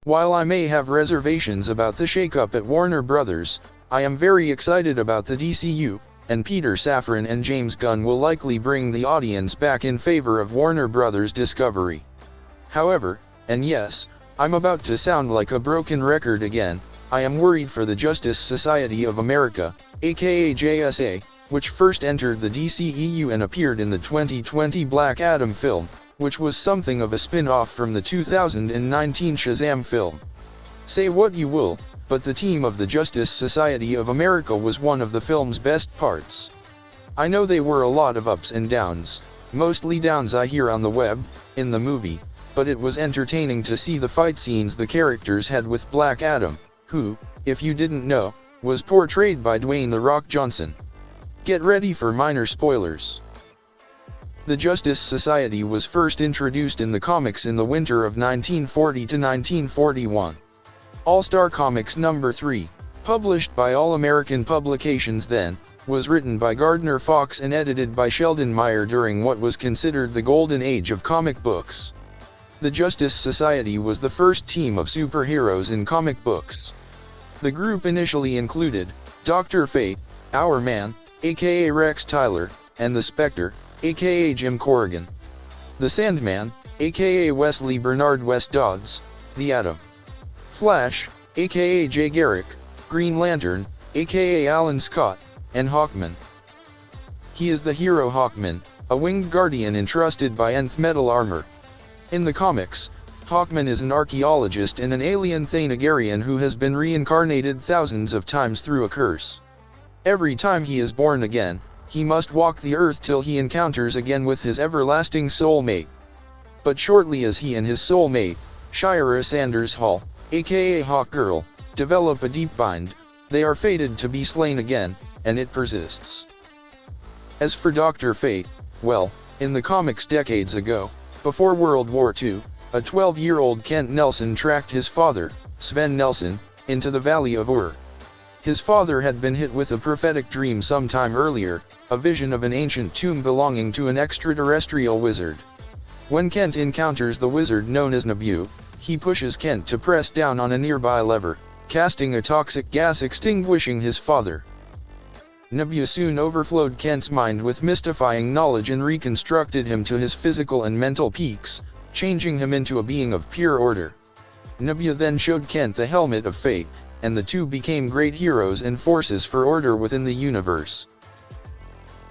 While I may have reservations about the shakeup at Warner Brothers, I am very excited about the DCU, and Peter Safran and James Gunn will likely bring the audience back in favor of Warner Brothers Discovery. However, and yes, I'm about to sound like a broken record again, I am worried for the Justice Society of America, aka JSA, which first entered the DCEU and appeared in the 2020 Black Adam film, which was something of a spin-off from the 2019 Shazam film. Say what you will, but the team of the Justice Society of America was one of the film's best parts. I know there were a lot of ups and downs, mostly downs I hear on the web, in the movie, but it was entertaining to see the fight scenes the characters had with Black Adam, who, if you didn't know, was portrayed by Dwayne "The Rock" Johnson. Get ready for minor spoilers. The Justice Society was first introduced in the comics in the winter of 1940 to 1941. All-Star Comics number 3, published by All American Publications then, was written by Gardner Fox and edited by Sheldon Meyer during what was considered the golden age of comic books. The Justice Society was the first team of superheroes in comic books. The group initially included Dr. Fate, Our Man, aka Rex Tyler, and the Spectre, aka Jim Corrigan. The Sandman, aka Wesley Bernard West Dodds, the Atom. Flash, aka Jay Garrick, Green Lantern, aka Alan Scott, and Hawkman. He is the hero Hawkman, a winged guardian entrusted by nth metal armor. In the comics, Hawkman is an archaeologist and an alien Thanagarian who has been reincarnated thousands of times through a curse. Every time he is born again, he must walk the earth till he encounters again with his everlasting soulmate. But shortly as he and his soulmate, Shira Sanders Hall, aka Hawkgirl, develop a deep bind, they are fated to be slain again, and it persists. As for Dr. Fate, well, in the comics decades ago, before World War II, a 12-year-old Kent Nelson tracked his father, Sven Nelson, into the Valley of Ur. His father had been hit with a prophetic dream some time earlier, a vision of an ancient tomb belonging to an extraterrestrial wizard. When Kent encounters the wizard known as Nebu, he pushes Kent to press down on a nearby lever, casting a toxic gas extinguishing his father. Nebu soon overflowed Kent's mind with mystifying knowledge and reconstructed him to his physical and mental peaks, changing him into a being of pure order. Nebu then showed Kent the helmet of fate, and the two became great heroes and forces for order within the universe.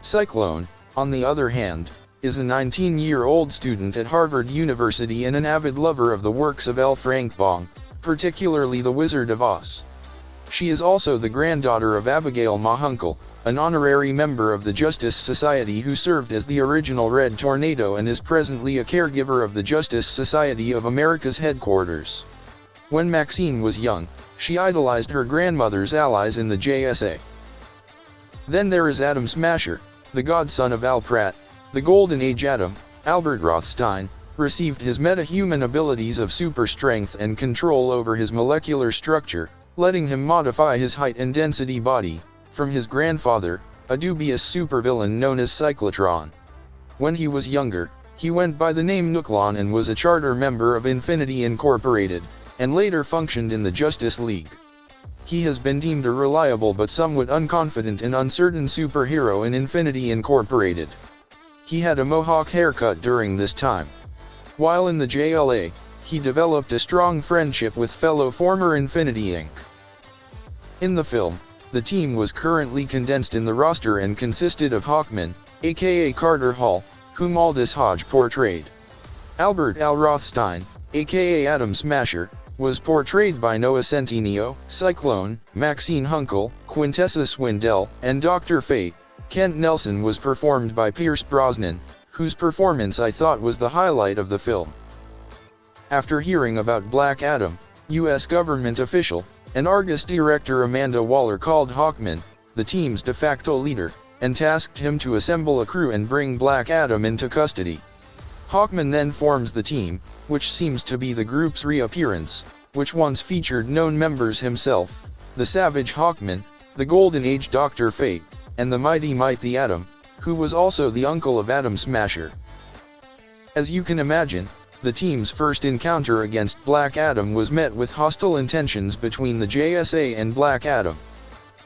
Cyclone, on the other hand, is a 19-year-old student at Harvard University and an avid lover of the works of L. Frank Baum, particularly The Wizard of Oz. She is also the granddaughter of Abigail Mahunkel, an honorary member of the Justice Society who served as the original Red Tornado and is presently a caregiver of the Justice Society of America's headquarters. When Maxine was young, she idolized her grandmother's allies in the JSA. Then there is Atom Smasher, the godson of Al Pratt, the Golden Age Atom. Albert Rothstein received his meta-human abilities of super strength and control over his molecular structure, letting him modify his height and density body, from his grandfather, a dubious supervillain known as Cyclotron. When he was younger, he went by the name Nuklon and was a charter member of Infinity Incorporated, and later functioned in the Justice League. He has been deemed a reliable but somewhat unconfident and uncertain superhero in Infinity Incorporated. He had a mohawk haircut during this time. While in the JLA, he developed a strong friendship with fellow former Infinity Inc. In the film, the team was currently condensed in the roster and consisted of Hawkman, aka Carter Hall, whom Aldous Hodge portrayed. Albert Al Rothstein, aka Atom Smasher, was portrayed by Noah Centineo. Cyclone, Maxine Hunkel, Quintessa Swindell, and Dr. Fate, Kent Nelson was performed by Pierce Brosnan, whose performance I thought was the highlight of the film. After hearing about Black Adam, U.S. government official, and Argus director Amanda Waller called Hawkman, the team's de facto leader, and tasked him to assemble a crew and bring Black Adam into custody. Hawkman then forms the team, which seems to be the group's reappearance, which once featured known members himself, the Savage Hawkman, the Golden Age Dr. Fate, and the Mighty Might the Atom, who was also the uncle of Atom Smasher. As you can imagine, the team's first encounter against Black Adam was met with hostile intentions between the JSA and Black Adam.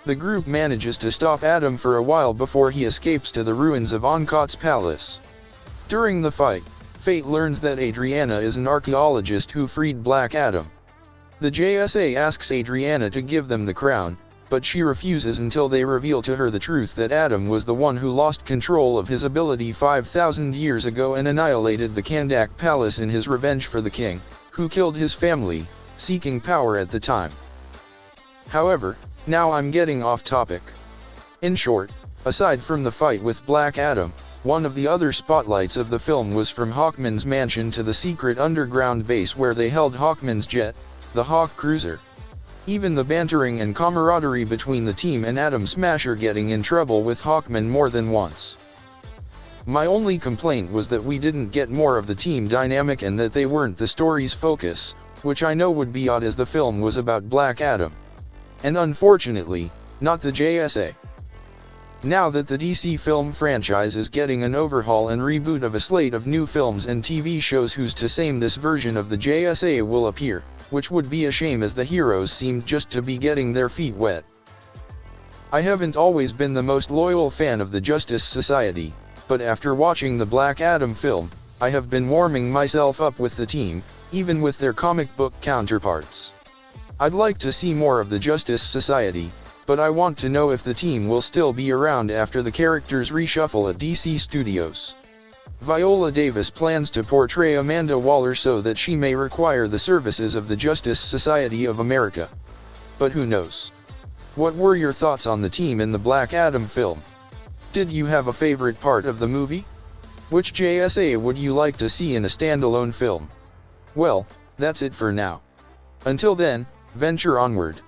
The group manages to stop Adam for a while before he escapes to the ruins of Onkot's palace. During the fight, Fate learns that Adriana is an archaeologist who freed Black Adam. The JSA asks Adriana to give them the crown, but she refuses until they reveal to her the truth that Adam was the one who lost control of his ability 5,000 years ago and annihilated the Kandak Palace in his revenge for the king, who killed his family, seeking power at the time. However, now I'm getting off topic. In short, aside from the fight with Black Adam, one of the other spotlights of the film was from Hawkman's mansion to the secret underground base where they held Hawkman's jet, the Hawk Cruiser. Even the bantering and camaraderie between the team and Atom Smasher getting in trouble with Hawkman more than once. My only complaint was that we didn't get more of the team dynamic and that they weren't the story's focus, which I know would be odd as the film was about Black Adam. And unfortunately, not the JSA. Now that the DC film franchise is getting an overhaul and reboot of a slate of new films and TV shows, who's to say this version of the JSA will appear, which would be a shame as the heroes seemed just to be getting their feet wet. I haven't always been the most loyal fan of the Justice Society, but after watching the Black Adam film, I have been warming myself up with the team, even with their comic book counterparts. I'd like to see more of the Justice Society, but I want to know if the team will still be around after the characters reshuffle at DC Studios. Viola Davis plans to portray Amanda Waller so that she may require the services of the Justice Society of America. But who knows? What were your thoughts on the team in the Black Adam film? Did you have a favorite part of the movie? Which JSA would you like to see in a standalone film? Well, that's it for now. Until then, venture onward.